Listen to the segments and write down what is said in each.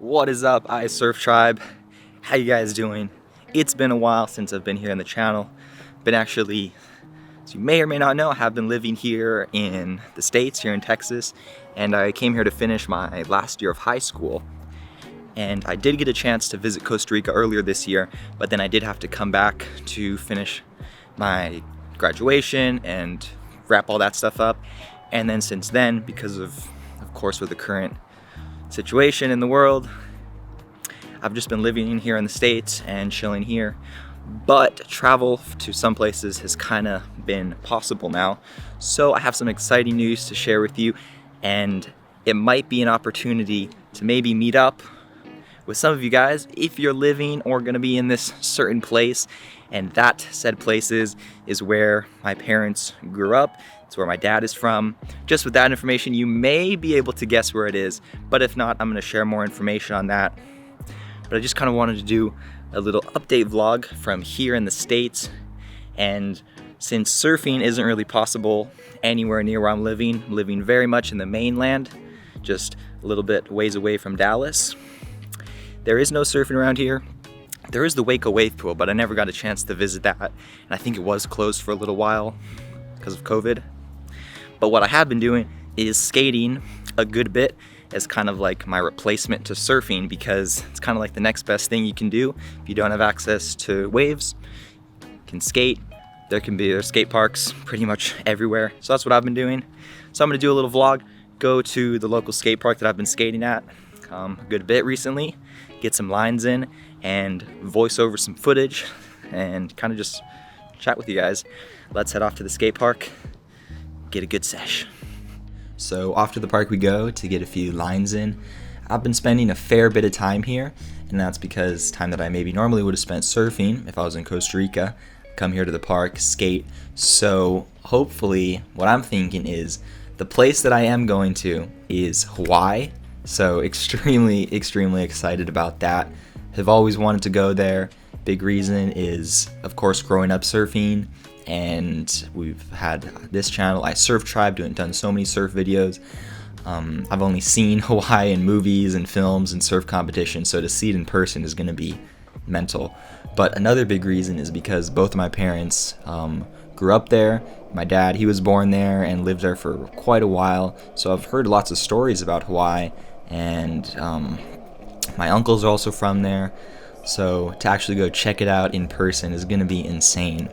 What is up, iSurf Tribe? How you guys doing? It's been a while since I've been here on the channel. Been actually, as you may or may not know, I have been living here in the States, here in Texas, and I came here to finish my last year of high school. And I did get a chance to visit Costa Rica earlier this year, but then I did have to come back to finish my graduation and wrap all that stuff up. And then since then, because of course, with the current situation in the world, I've just been living here in the States and chilling here. But travel to some places has kind of been possible now. So I have some exciting news to share with you, and it might be an opportunity to maybe meet up with some of you guys if you're living or gonna be in this certain place. And that said places is where my parents grew up. It's where my dad is from. Just with that information, you may be able to guess where it is, but if not, I'm gonna share more information on that. But I just kind of wanted to do a little update vlog from here in the States. And since surfing isn't really possible anywhere near where I'm living very much in the mainland, just a little bit ways away from Dallas. There is no surfing around here. There is the Waco wave pool, but I never got a chance to visit that. And I think it was closed for a little while because of COVID. But what I have been doing is skating a good bit as kind of like my replacement to surfing, because it's kind of like the next best thing you can do if you don't have access to waves. You can skate. There's skate parks pretty much everywhere. So that's what I've been doing. So I'm gonna do a little vlog, go to the local skate park that I've been skating at a good bit recently, get some lines in and voice over some footage and kind of just chat with you guys. Let's head off to the skate park, get a good sesh. So off to the park we go to get a few lines in. I've been spending a fair bit of time here, and that's because time that I maybe normally would have spent surfing if I was in Costa Rica, come here to the park, skate. So hopefully what I'm thinking is the place that I am going to is Hawaii. So extremely excited about that. Have always wanted to go there. Big reason is, of course, growing up surfing, and we've had this channel, iSurf Tribe, done so many surf videos. I've only seen Hawaii in movies and films and surf competitions, so to see it in person is going to be mental. But another big reason is because both of my parents grew up there. My dad, he was born there and lived there for quite a while, so I've heard lots of stories about Hawaii, and my uncles are also from there. So to actually go check it out in person is going to be insane.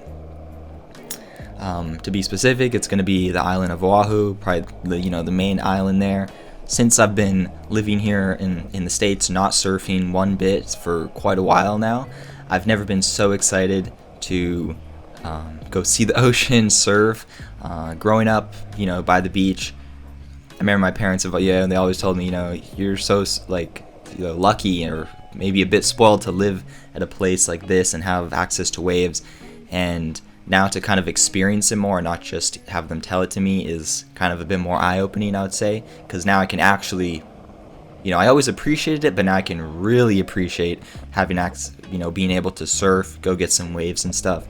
To be specific, it's going to be the island of Oahu, probably the main island there. Since I've been living here in the States, not surfing one bit for quite a while now, I've never been so excited to go see the ocean, surf. Growing up, by the beach, I remember my parents, and they always told me, you're so lucky or maybe a bit spoiled to live at a place like this and have access to waves. And now to kind of experience it more, not just have them tell it to me, is kind of a bit more eye-opening, I would say, because now I can actually, I always appreciated it, but now I can really appreciate having being able to surf, go get some waves and stuff.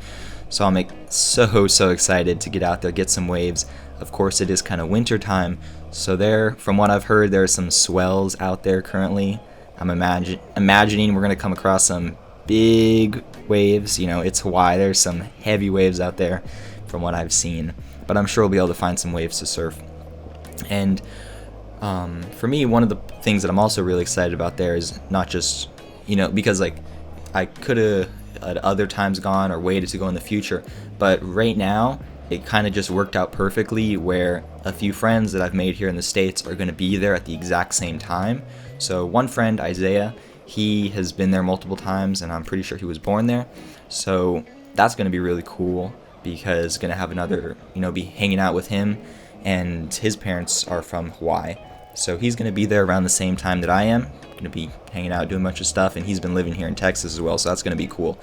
So I'm so excited to get out there, get some waves. Of course, it is kind of winter time, so from what I've heard, there are some swells out there currently. I'm imagining we're gonna come across some big waves. It's Hawaii. There's some heavy waves out there from what I've seen, but I'm sure we'll be able to find some waves to surf. And for me, one of the things that I'm also really excited about there is not just, because I could have at other times gone or waited to go in the future, but right now it kind of just worked out perfectly where a few friends that I've made here in the States are going to be there at the exact same time. So one friend, Isaiah, he has been there multiple times, and I'm pretty sure he was born there. So that's going to be really cool, because going to have another, be hanging out with him, and his parents are from Hawaii. So he's going to be there around the same time that I am. Going to be hanging out, doing a bunch of stuff, and he's been living here in Texas as well, so that's going to be cool.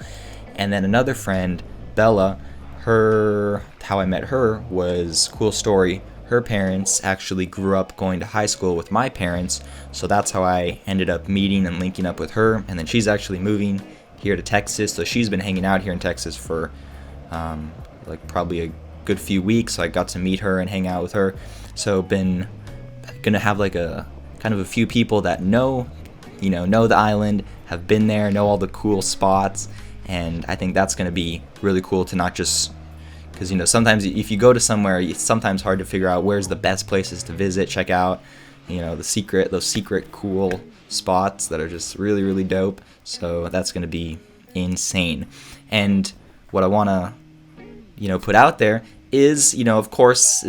And then another friend, Bella, how I met her was cool story. Her parents actually grew up going to high school with my parents, so that's how I ended up meeting and linking up with her. And then she's actually moving here to Texas, so she's been hanging out here in Texas for probably a good few weeks. So I got to meet her and hang out with her. So been gonna have a kind of a few people that know know the island, have been there, know all the cool spots, and I think that's going to be really cool to not just, because sometimes if you go to somewhere, it's sometimes hard to figure out where's the best places to visit, check out, those secret cool spots that are just really, really dope. So that's going to be insane. And what I want to put out there is, of course,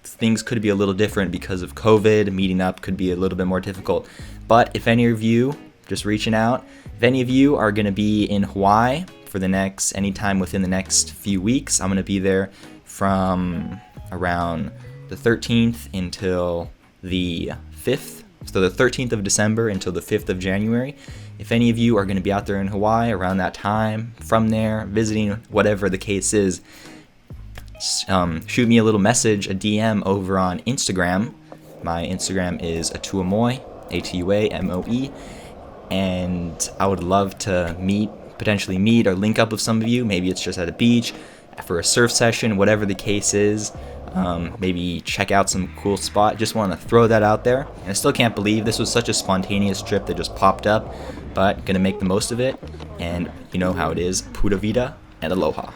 things could be a little different because of COVID. Meeting up could be a little bit more difficult. But if any of you, just reaching out, if any of you are going to be in Hawaii for anytime within the next few weeks, I'm going to be there from around the 13th until the 5th. So the 13th of December until the 5th of January. If any of you are going to be out there in Hawaii around that time, from there, visiting, whatever the case is, shoot me a little message, a DM over on Instagram. My Instagram is Atuamoe, Atuamoe, and I would love to potentially meet or link up with some of you. Maybe it's just at a beach, for a surf session, whatever the case is. Maybe check out some cool spot. Just want to throw that out there. And I still can't believe this was such a spontaneous trip that just popped up, but gonna make the most of it. And you know how it is, pura vida and aloha.